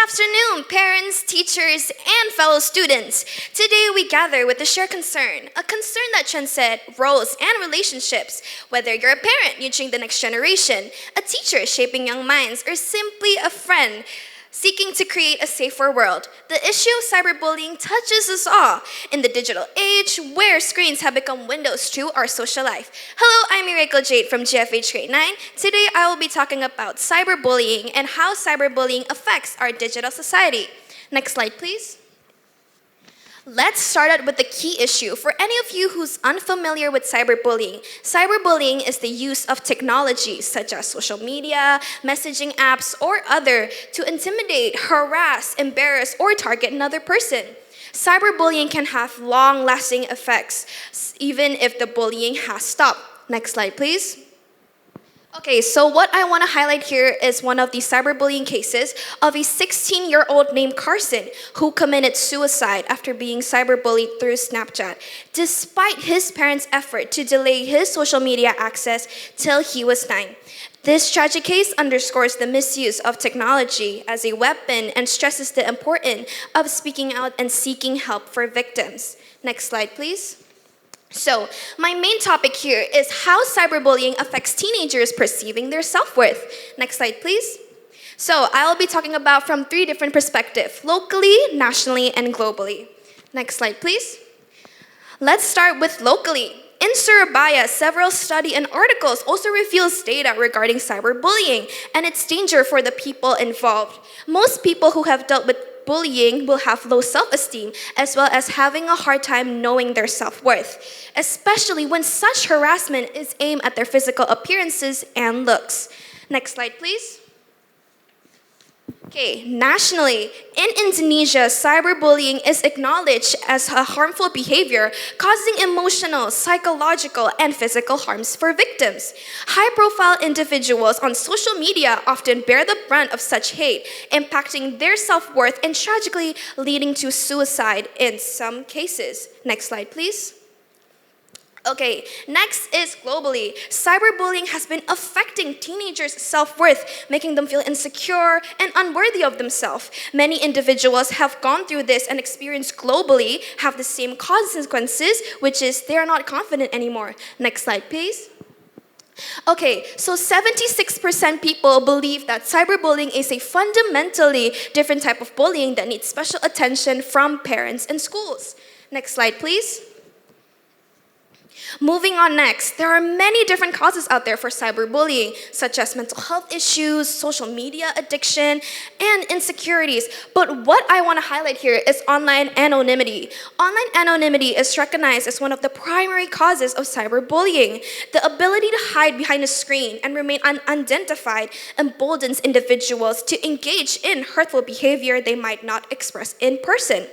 afternoon, parents, teachers, and fellow students. Today we gather with a shared concern, a concern that transcends roles and relationships. Whether you're a parent nurturing the next generation, a teacher shaping young minds, or simply a friend seeking to create a safer world, the issue of cyberbullying touches us all in the digital age where screens have become windows to our social life. Hello, I'm your Jade from GFH Grade 9. Today I will be talking about cyberbullying and how cyberbullying affects our digital society. Next slide, please. Let's start out with the key issue. For any of you who's unfamiliar with cyberbullying, cyberbullying is the use of technology such as social media, messaging apps, or other to intimidate, harass, embarrass, or target another person. Cyberbullying can have long-lasting effects, even if the bullying has stopped. Next slide, please. Okay, so what I want to highlight here is one of the cyberbullying cases of a 16-year-old named Carson who committed suicide after being cyberbullied through Snapchat, despite his parents' effort to delay his social media access till he was 9. This tragic case underscores the misuse of technology as a weapon and stresses the importance of speaking out and seeking help for victims. Next slide, please. So, my main topic here is how cyberbullying affects teenagers perceiving their self-worth. Next slide, please. So, I will be talking about from 3 different perspectives, locally, nationally, and globally. Next slide, please. Let's start with locally. In Surabaya, several studies and articles also reveals data regarding cyberbullying and its danger for the people involved. Most people who have dealt with bullying will have low self-esteem as well as having a hard time knowing their self-worth, especially when such harassment is aimed at their physical appearances and looks. Next slide, please. Okay, nationally, in Indonesia, cyberbullying is acknowledged as a harmful behavior causing emotional, psychological, and physical harms for victims. High-profile individuals on social media often bear the brunt of such hate, impacting their self-worth and tragically leading to suicide in some cases. Next slide, please. Okay, next is globally. Cyberbullying has been affecting teenagers' self-worth, making them feel insecure and unworthy of themselves. Many individuals have gone through this and experienced globally have the same consequences, which is they are not confident anymore. Next slide, please. Okay, so 76% people believe that cyberbullying is a fundamentally different type of bullying that needs special attention from parents and schools. Next slide, please. Moving on next, there are many different causes out there for cyberbullying, such as mental health issues, social media addiction, and insecurities. But what I want to highlight here is online anonymity. Online anonymity is recognized as one of the primary causes of cyberbullying. The ability to hide behind a screen and remain unidentified emboldens individuals to engage in hurtful behavior they might not express in person.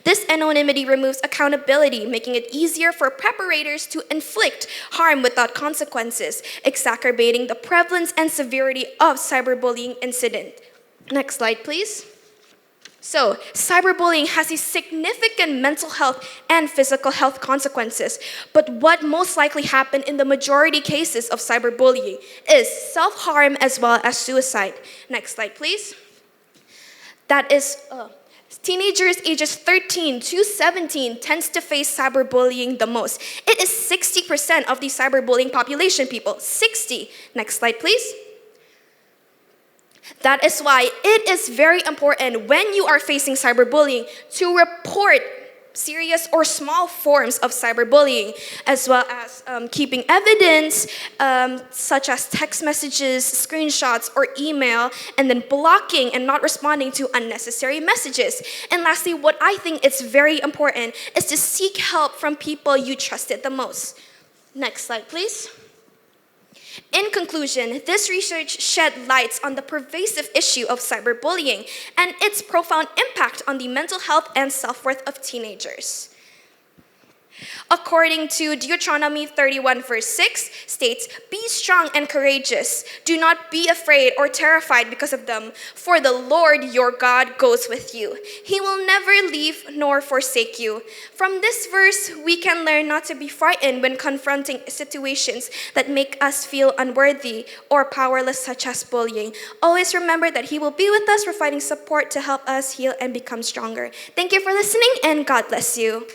This anonymity removes accountability, making it easier for perpetrators to inflict harm without consequences, exacerbating the prevalence and severity of cyberbullying incident. Next slide, please. So, cyberbullying has a significant mental health and physical health consequences. But what most likely happen in the majority cases of cyberbullying is self-harm as well as suicide. Next slide, please. That is teenagers ages 13 to 17 tends to face cyberbullying the most. It is 60% of the cyberbullying population, people. 60. Next slide, please. That is why it is very important when you are facing cyberbullying to report serious or small forms of cyberbullying, as well as keeping evidence such as text messages, screenshots, or email, and then blocking and not responding to unnecessary messages. And lastly, what I think is very important is to seek help from people you trusted the most. Next slide, please. In conclusion, this research shed light on the pervasive issue of cyberbullying and its profound impact on the mental health and self-worth of teenagers. According to Deuteronomy 31 verse 6 states, "Be strong and courageous. Do not be afraid or terrified because of them, for the Lord your God goes with you. He will never leave nor forsake you." From this verse, we can learn not to be frightened when confronting situations that make us feel unworthy or powerless, such as bullying. Always remember that He will be with us, providing support to help us heal and become stronger. Thank you for listening, and God bless you.